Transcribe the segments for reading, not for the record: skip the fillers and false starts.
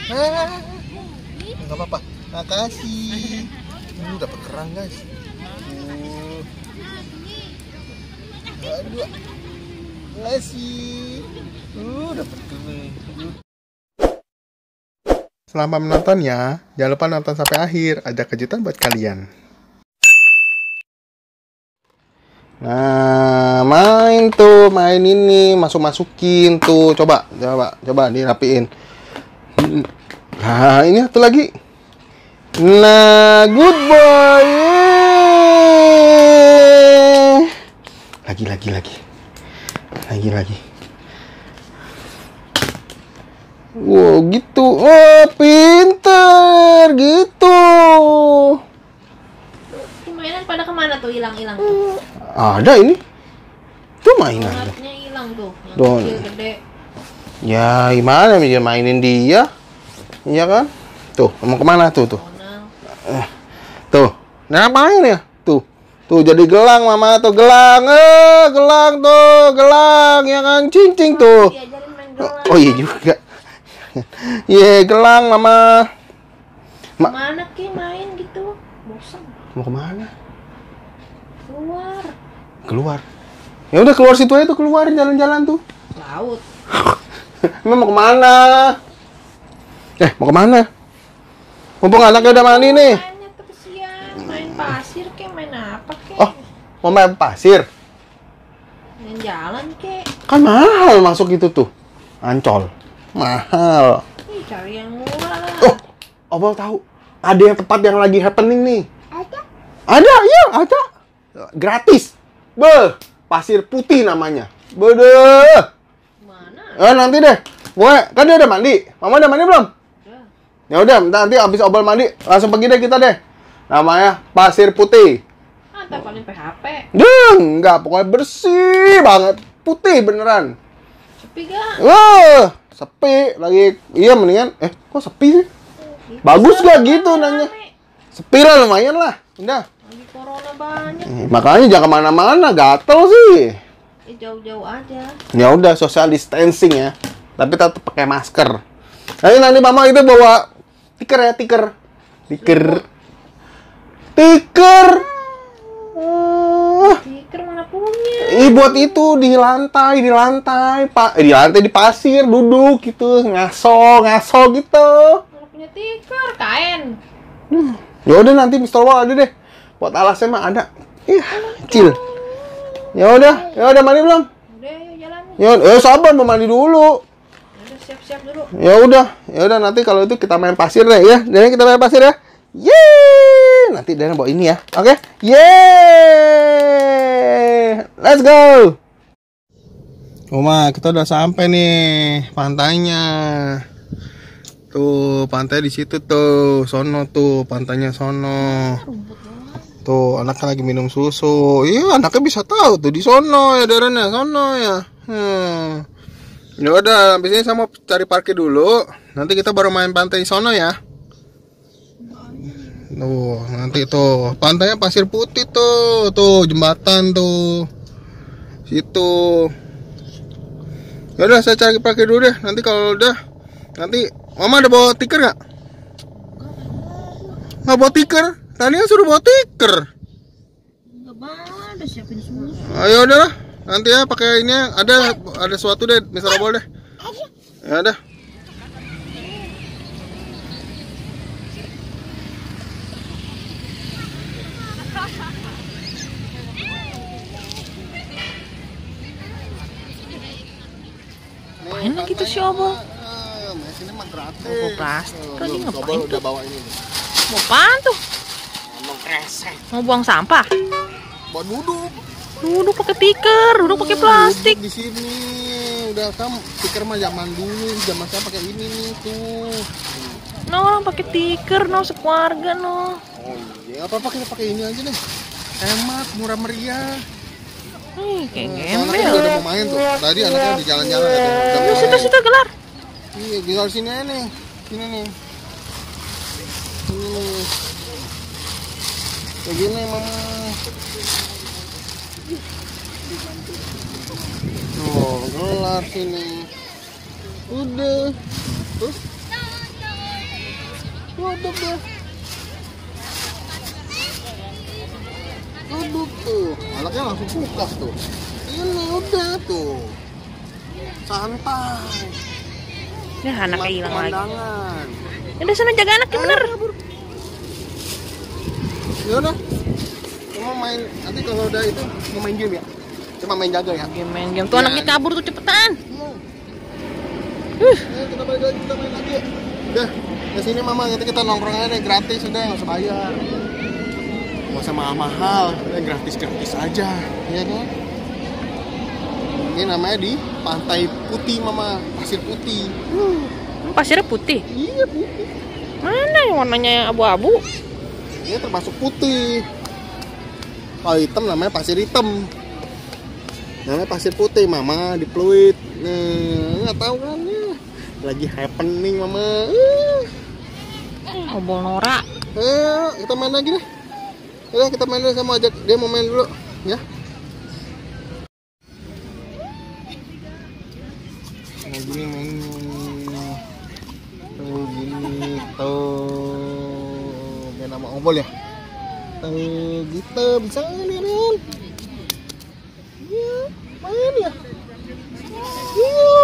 Nggak apa-apa. Makasih. Dapat kerang guys. Aduh. Makasih. Dapat kerang. Selamat menonton ya. Jangan lupa nonton sampai akhir. Ada kejutan buat kalian. Nah, main ini, masukin tuh, coba dirapiin. Nah, ini satu lagi. Nah, good boy. Lagi. Wow, gitu. Oh, pinter gitu. Mainan pada kemana tuh, hilang tuh? Ada ini. Tuh mainan. Alatnya hilang tuh. Don. Yang kecil gede. Ya, gimana dia mainin dia? Iya kan? Tuh, mau kemana tuh? Tuh, ngapain ya? Tuh jadi gelang mama tuh, gelang tuh, ya kan, cincing tuh. Diajarin main gelang. Oh iya juga. Iya, gelang mama. Mana Ki main gitu? Bosan. Mau kemana? Keluar. Ya udah keluar situ aja tuh, keluar jalan-jalan tuh. Laut. Emang mau kemana? Mau kemana? Mumpung anaknya udah mandi nih. Mainnya tuh kesian. Main pasir kek, main apa kek? Oh, mau main pasir? Main jalan kek. Kan mahal masuk itu tuh. Ancol. Mahal. Ih, cari yang murah. Oh, Obal tahu. Ada yang tempat yang lagi happening nih. Ada, iya, ada. Gratis. Pasir putih namanya. Mana? Nanti deh. Gue kan dia udah mandi. Mama udah mandi belum? Ya udah, nanti abis Obal mandi langsung pergi deh kita deh. Namanya pasir putih. Ntar paling PHP. Enggak, pokoknya bersih banget. Putih beneran. Sepi gak? Sepi lagi. Iya mendingan. Kok sepi sih? Bagus gak gitu nanya? Sepi lah, lumayan lah. Udah. Lagi corona banyak. Makanya jangan kemana-mana, gatel sih. Jauh-jauh aja. Ya udah, social distancing ya. Tapi tetap pakai masker. Nanti mama itu bawa tiker ya, tiker. Stiker mana punya? Buat itu di lantai, Pak. Di lantai di pasir duduk gitu, ngaso gitu. Mana punya stiker? Kain. Ya udah nanti Mr. Wall ada deh. Buat alasnya mah ada. Kecil. Ya udah mandi belum? Udah, yuk jalan. Sabar mau mandi dulu. Udah siap-siap dulu. Ya udah nanti kalau itu kita main pasir deh ya. Dan kita main pasir ya. Yeay! Nanti Dana bawa ini ya. Oke? Yeay! Let's go! Oma, kita udah sampai nih pantainya. Tuh, pantai di situ tuh. Sono tuh, pantainya sono. Tuh, anaknya lagi minum susu. Iya, anaknya bisa tahu tuh di sono ya, Dana, sono ya. Ya udah, habis ini saya mau cari parkir dulu. Nanti kita baru main pantai di sono ya. Tuh, nanti tuh pantainya pasir putih tuh jembatan tuh. Situ. Ya udah, saya cari parkir dulu deh. Nanti kalau udah, nanti Mama ada bawa tiker nggak? Nggak bawa tiker? Tadi kan suruh bawa tiker. Nggak bawa, udah siapin susu. Ayo udah lah. Nanti ya pakai ini ada sesuatu deh, Mr. Obol deh. Ya udah. Ngapain lagi tuh si Obol? Ini mah gratis. Bawa plastik lagi ngapain Obol tuh? udah bawa ini. Mau apaan tuh? Ngomong kresek. Mau buang sampah? Buat duduk. Duduk pakai tikar, duduk pakai plastik. Duduk di sini. Udah kan tikar mah zaman dulu, zaman saya pakai ini nih tuh. No, orang pakai tikar, no, sekeluarga, no. Oh iya, apa-apa kita pakai ini aja deh. Hemat, murah meriah. Kayak Anaknya gembel. udah mau main tuh. Tadi anaknya di jalan-jalan ya, udah mau main. Situ gelar. Iya, gelar sini aja nih. Sini nih. Sini nih. Kayak gini, Mama. Tuh, gelar sini. Udah. Terus? Waduh deh. Waduh tuh, anaknya langsung pukas tuh. Ini udah tuh. Santai. Ya anaknya hilang lagi. Pemandangan. Udah sana jaga anaknya bener. Ya udah. Mau main nanti kalau udah itu mau main game ya. Cuma main jaga ya. Main game tuh anaknya kabur tuh cepetan. Kita balik lagi, kita main lagi. Udah, ke sini mama, nanti kita nongkrong aja deh, gratis udah, nggak usah bayar. Nggak usah mahal-mahal, udah gratis-gratis aja, ya kan? Ini namanya di Pantai Putih mama, pasir putih. Pasirnya putih. Iya putih. Mana yang warnanya abu-abu? Ini termasuk putih. Kalau hitam namanya pasir hitam. Namanya pasir putih mama di Pluit. Nah, nggak tahu kan ya. Lagi happening mama. Obol Nora. Kita main lagi deh. Udah kita main dulu, saya mau ajak dia mau main dulu ya. Nah gini mainnya. Tuh gini tuh. Main sama obol ya. Tuh gitu bisa nih Ren. Iya main ya. Iya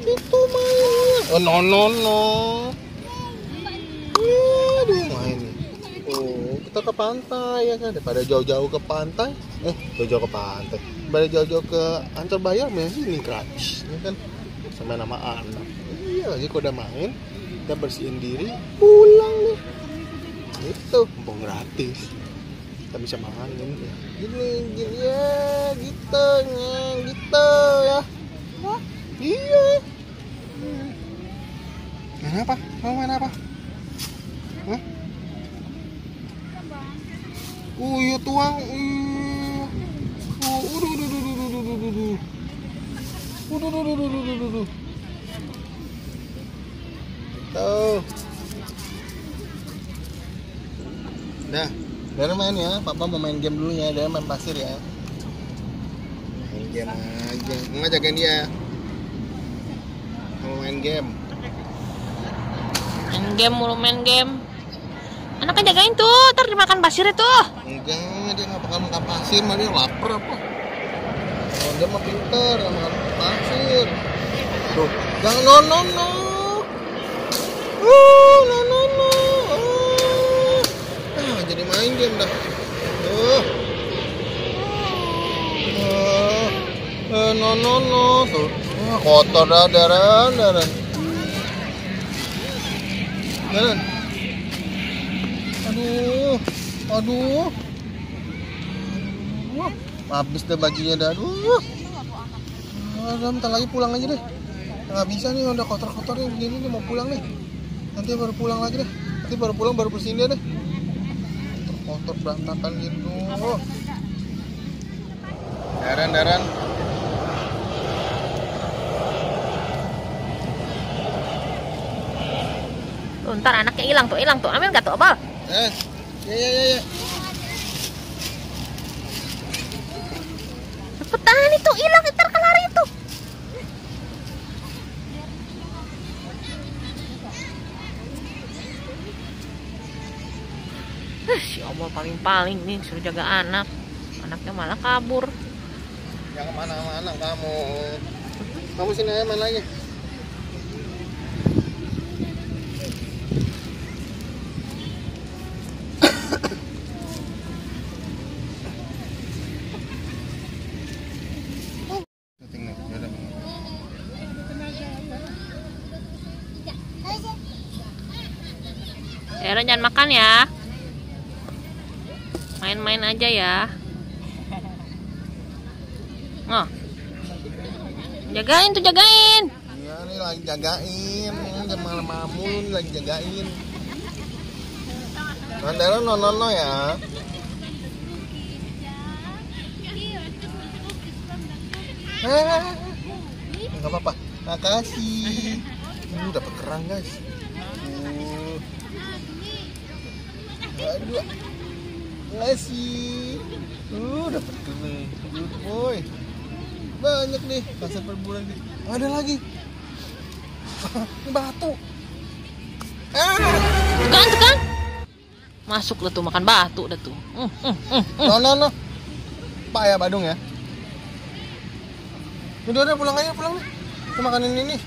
gitu main. Oh no. Aduh main. Oh kita ke pantai ya kan. Daripada jauh-jauh ke pantai. Jauh-jauh ke pantai. Daripada jauh-jauh ke Ancol Bayar main sini gratis. Ini kan sama nama anak. Iya aja kalau udah main kita bersihin diri pulang nih. Itu mumpung gratis. Kita bisa main ya. Gini ya gitu ya. Iya. Main apa? Mau main apa? Hah? Iya tuang. Udah. Tuh. Dah, Dara main ya. Papa mau main game dulu ya. Dara main pasir ya. Main game aja. Nggak jagain dia. Mau main game. Main game. Anaknya jagain tuh, ntar dimakan pasirnya tuh. Enggak, dia nggak bakal makan pasir, malah dia lapar apa? Oh, dia mah pinter, nggak makan pasir. Tuh, jangan no. No. Jadi main game dah. No. Tuh, kotor dah Daran. Aduh. Habis deh bajunya dah. Aduh. Bentar lagi pulang aja deh. Nggak bisa nih udah kotor-kotornya begini nih mau pulang nih. Nanti baru pulang lagi deh. Nanti baru pulang baru bersihin dia deh. Kotor berantakan gitu. Daran. Tuh, ntar anaknya hilang tuh. Ambil nggak tuh Abal? Ya. Cepetan itu hilang, ntar kelari itu. Si Obol paling nih suruh jaga anak. Anaknya malah kabur. Jangan kemana-mana kamu. Kamu sini aja main lagi. Era jangan makan ya. Main-main aja ya. Oh. Jagain. Iya nih lagi jagain. Jam malam-malam lagi jagain. Mandara no ya. Enggak apa-apa. Makasih. Dapat kerang, guys. Aduh. Makasih. Dapat kerang. Good boy. Banyak nih pasar perburuan nih. Ada lagi. Ini batu. Tekan. Masuk dah tuh, makan batu dah tuh. No. Pak ya Badung ya. Udah pulang aja pulang nih. Kita makanin ini.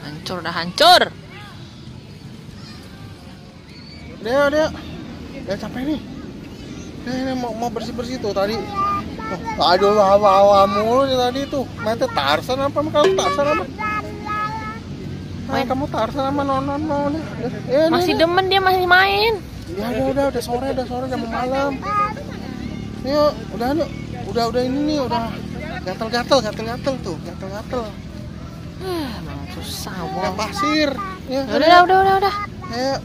Hancur dah hancur. Dia capek nih. Dia mau bersih tuh tadi. Aduh, hawa mulu nih tadi tuh. Main Tarzan apa? Kamu Tarzan apa? Kamu Tarzan sama nonon mau nih. Masih demen dia masih main. Ya udah sore udah mau malam. Yuk, udah ini nih, udah gatel tuh. Emang susah, Udah Wong. pasir. Ya, Udah. Ayo.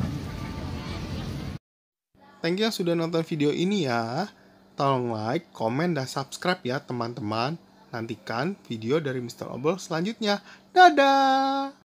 Thank you yang sudah nonton video ini ya. Tolong like, komen, dan subscribe ya teman-teman. Nantikan video dari Mr. Obel selanjutnya. Dadah!